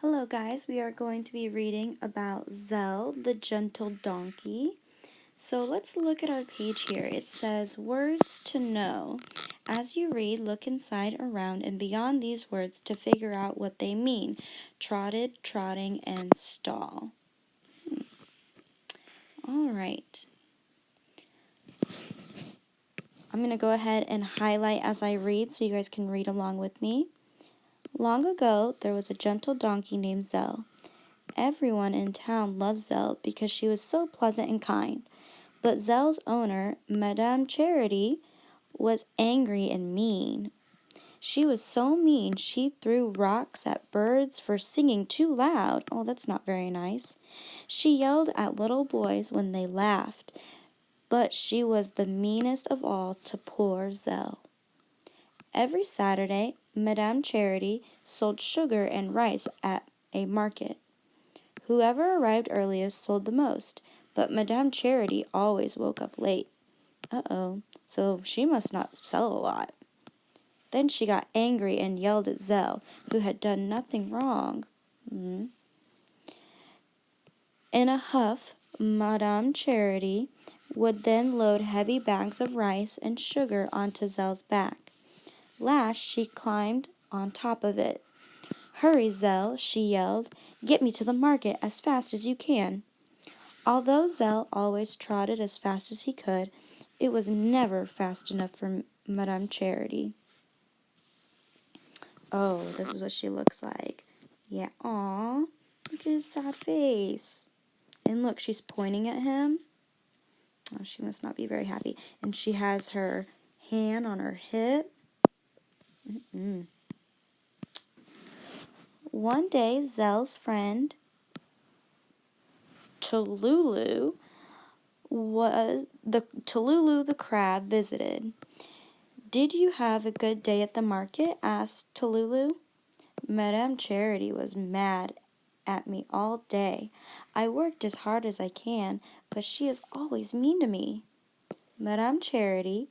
Hello guys, we are going to be reading about Zell, the gentle donkey. So let's look at our page here. It says, words to know. As you read, look inside, around, and beyond these words to figure out what they mean. Trotted, trotting, and stall. All right. I'm going to go ahead and highlight as I read so you guys can read along with me. Long ago, there was a gentle donkey named Zell. Everyone in town loved Zell because she was so pleasant and kind. But Zell's owner, Madame Charity, was angry and mean. She was so mean she threw rocks at birds for singing too loud. Oh, that's not very nice. She yelled at little boys when they laughed. But she was the meanest of all to poor Zell. Every Saturday, Madame Charity sold sugar and rice at a market. Whoever arrived earliest sold the most, but Madame Charity always woke up late. Uh-oh, so she must not sell a lot. Then she got angry and yelled at Zell, who had done nothing wrong. In a huff, Madame Charity would then load heavy bags of rice and sugar onto Zell's back. Last, she climbed on top of it. "Hurry, Zell," she yelled. "Get me to the market as fast as you can." Although Zell always trotted as fast as he could, it was never fast enough for Madame Charity. Oh, this is what she looks like. Yeah, aw, look at his sad face. And look, she's pointing at him. Oh, she must not be very happy. And she has her hand on her hip. One day, Zell's friend, Talulu, Talulu the crab visited. "Did you have a good day at the market?" asked Talulu. "Madame Charity was mad at me all day. I worked as hard as I can, but she is always mean to me." "Madame Charity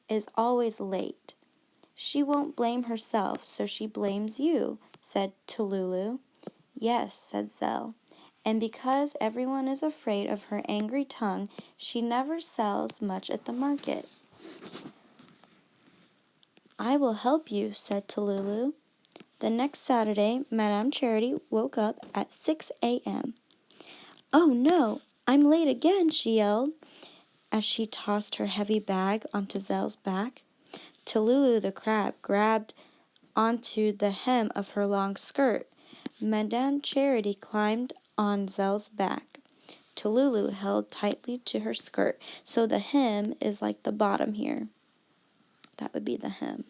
is always late. She won't blame herself, so she blames you," said Talulu. "Yes," said Zell. "And because everyone is afraid of her angry tongue, she never sells much at the market." "I will help you," said Talulu. The next Saturday, Madame Charity woke up at 6 a.m. "Oh no, I'm late again," she yelled as she tossed her heavy bag onto Zell's back. Talulu the crab grabbed onto the hem of her long skirt. Madame Charity climbed on Zell's back. Talulu held tightly to her skirt, so the hem is like the bottom here. That would be the hem.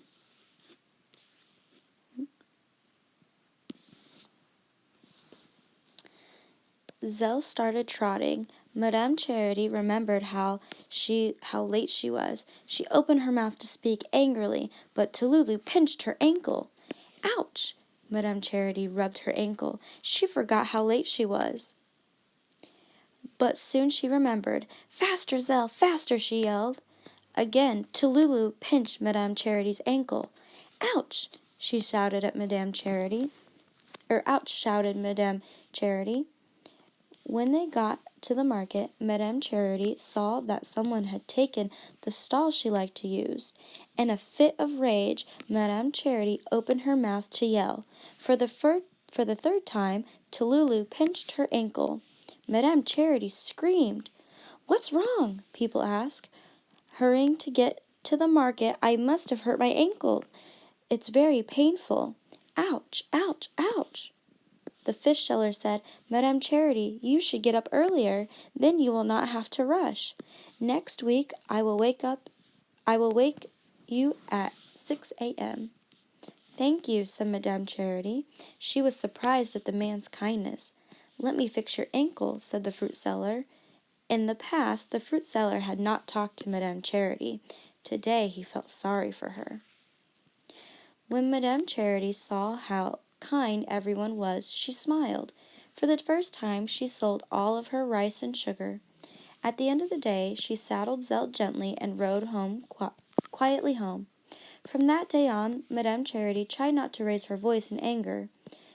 Zell started trotting. Madame Charity remembered how late she was. She opened her mouth to speak angrily, but Talulu pinched her ankle. "Ouch!" Madame Charity rubbed her ankle. She forgot how late she was. But soon she remembered. "Faster, Zell, faster!" she yelled. Again Talulu pinched Madame Charity's ankle. "Ouch!" she shouted at Madame Charity. "Ouch!" shouted Madame Charity. When they got to the market, Madame Charity saw that someone had taken the stall she liked to use. In a fit of rage, Madame Charity opened her mouth to yell. For the third time, Talulu pinched her ankle. Madame Charity screamed. "What's wrong?" people asked. "Hurrying to get to the market, I must have hurt my ankle. It's very painful. Ouch, ouch, ouch." The fish seller said, "Madame Charity, you should get up earlier. Then you will not have to rush. Next week I will wake you at 6 a.m. "Thank you," said Madame Charity. She was surprised at the man's kindness. "Let me fix your ankle," said the fruit seller. In the past, the fruit seller had not talked to Madame Charity. Today he felt sorry for her. When Madame Charity saw how kind everyone was, she smiled. For the first time, she sold all of her rice and sugar. At the end of the day, she saddled Zell gently and rode quietly home. From that day on, Madame Charity tried not to raise her voice in anger.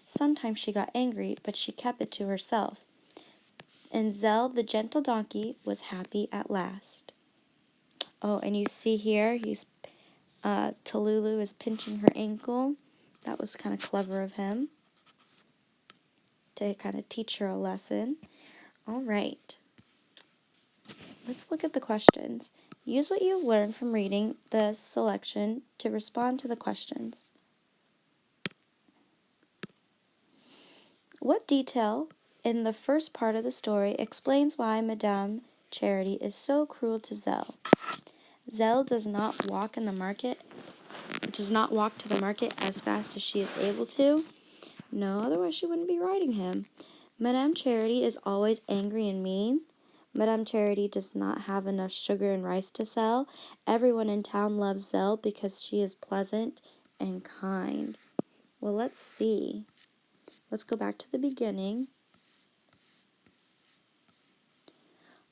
Sometimes she got angry, but she kept it to herself. And Zell, the gentle donkey, was happy at last. Oh, and you see here, Tallulah is pinching her ankle. That was kind of clever of him to kind of teach her a lesson. All right. Let's look at the questions. Use what you've learned from reading the selection to respond to the questions. What detail in the first part of the story explains why Madame Charity is so cruel to Zell? Zell does not walk to the market as fast as she is able to. No, otherwise she wouldn't be riding him. Madame Charity is always angry and mean. Madame Charity does not have enough sugar and rice to sell. Everyone in town loves Zell because she is pleasant and kind. Well, let's see. Let's go back to the beginning.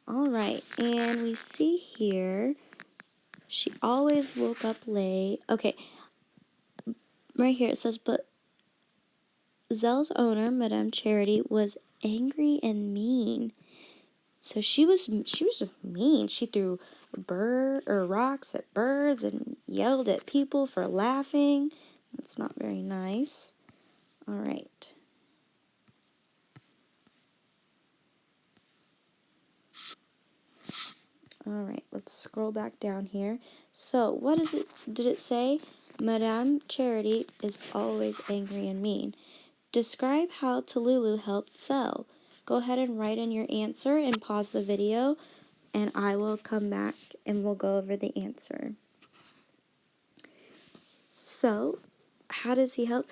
All right, and we see here, she always woke up late. Okay, right here it says, but Zell's owner, Madame Charity, was angry and mean. So she was just mean. She threw rocks at birds and yelled at people for laughing. That's not very nice. All right. All right, let's scroll back down here. So, did it say? Madame Charity is always angry and mean. Describe how Tallulah helped Zell. Go ahead and write in your answer and pause the video, and I will come back and we'll go over the answer. So, how does he help?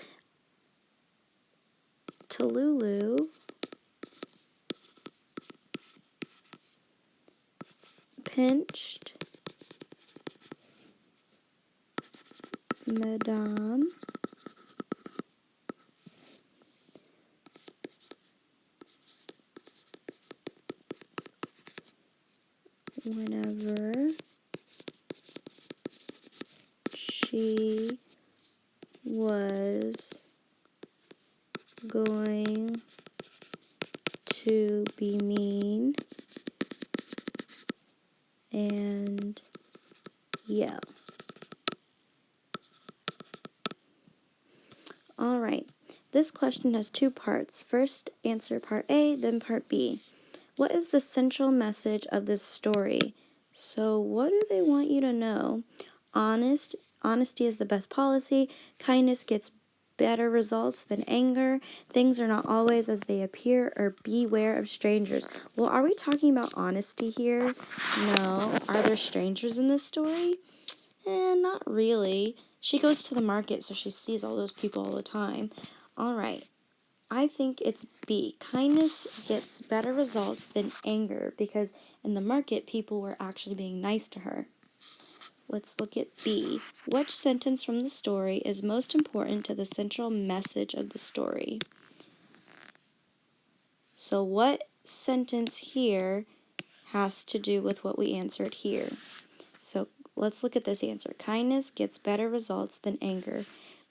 Tallulah pinched Madame whenever she was going to be mean and yell. All right, this question has two parts. First, answer part A, then part B. What is the central message of this story? So what do they want you to know? Honesty is the best policy. Kindness gets better results than anger. Things are not always as they appear, or beware of strangers. Well, are we talking about honesty here? No. Are there strangers in this story? Not really. She goes to the market, so she sees all those people all the time. All right. I think it's B. Kindness gets better results than anger, because in the market, people were actually being nice to her. Let's look at B. Which sentence from the story is most important to the central message of the story? So what sentence here has to do with what we answered here? So let's look at this answer. Kindness gets better results than anger.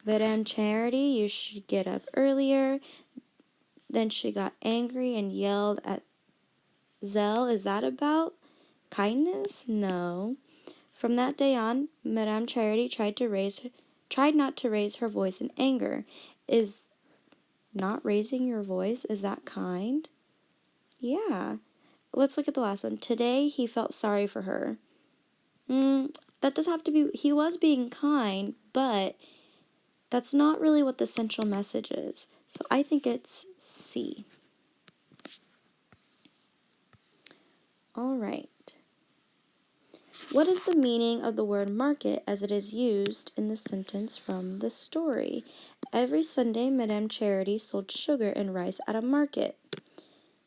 Madame Charity, you should get up earlier. Then she got angry and yelled at Zell. Is that about kindness? No. From that day on, Madame Charity tried not to raise her voice in anger. Is not raising your voice, is that kind? Yeah. Let's look at the last one. Today he felt sorry for her. That does have to be, he was being kind, but that's not really what the central message is. So I think it's C. All right. What is the meaning of the word market as it is used in the sentence from the story? Every Sunday, Madame Charity sold sugar and rice at a market.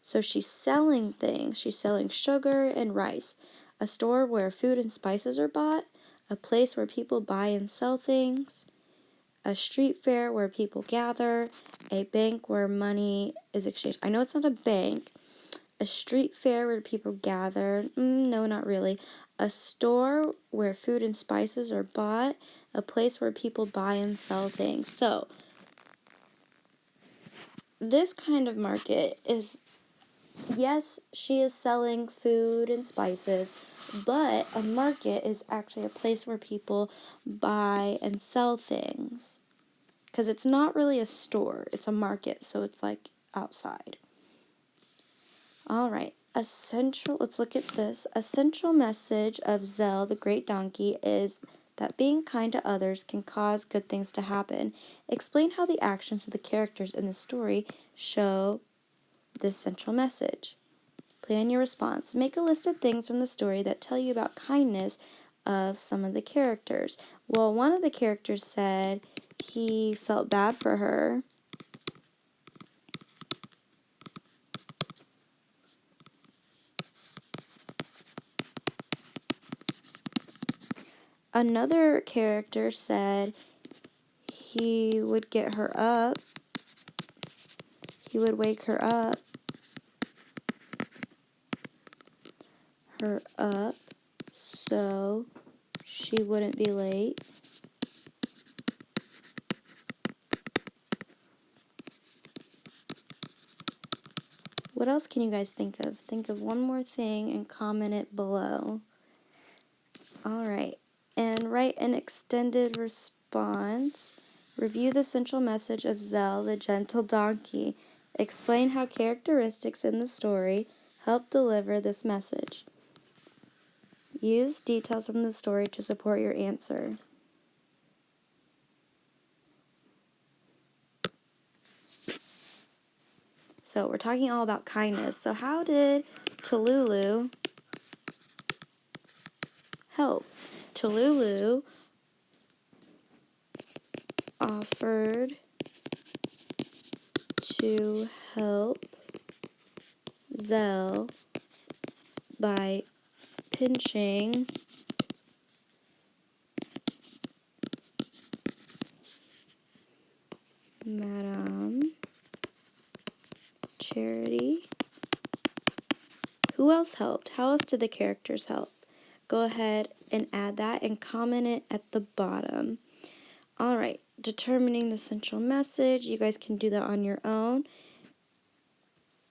So she's selling things. She's selling sugar and rice. A store where food and spices are bought. A place where people buy and sell things. A street fair where people gather. A bank where money is exchanged. I know it's not a bank. A street fair where people gather. No, not really. A store where food and spices are bought. a place where people buy and sell things. So, this kind of market is, yes, she is selling food and spices, but a market is actually a place where people buy and sell things. Because it's not really a store, it's a market, so it's like outside. All right, let's look at this. A central message of Zell, the Great Donkey, is that being kind to others can cause good things to happen. Explain how the actions of the characters in the story show this central message. Plan your response. Make a list of things from the story that tell you about kindness of some of the characters. Well, one of the characters said he felt bad for her. Another character said he would get her up. He would wake her up. So she wouldn't be late. What else can you guys think of? Think of one more thing and comment it below. All right. And write an extended response. Review the central message of Zell, the gentle donkey. Explain how characteristics in the story help deliver this message. Use details from the story to support your answer. So we're talking all about kindness. So how did Talulu help? Talulu offered to help Zell by pinching Madame Charity. Who else helped? How else did the characters help? Go ahead and add that and comment it at the bottom. All right, determining the central message. You guys can do that on your own.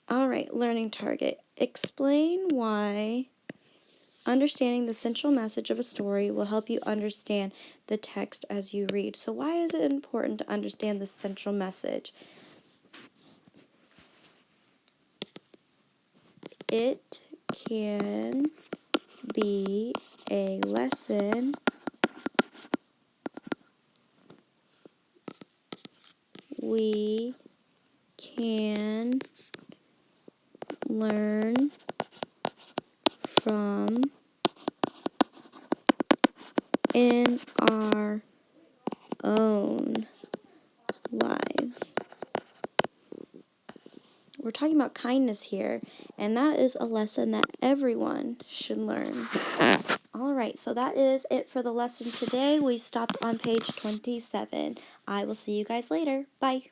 All right, learning target. Explain why understanding the central message of a story will help you understand the text as you read. So why is it important to understand the central message? It can be a lesson we can learn from in our own lives. We're talking about kindness here, and that is a lesson that everyone should learn. Alright, so that is it for the lesson today. We stopped on page 27. I will see you guys later. Bye.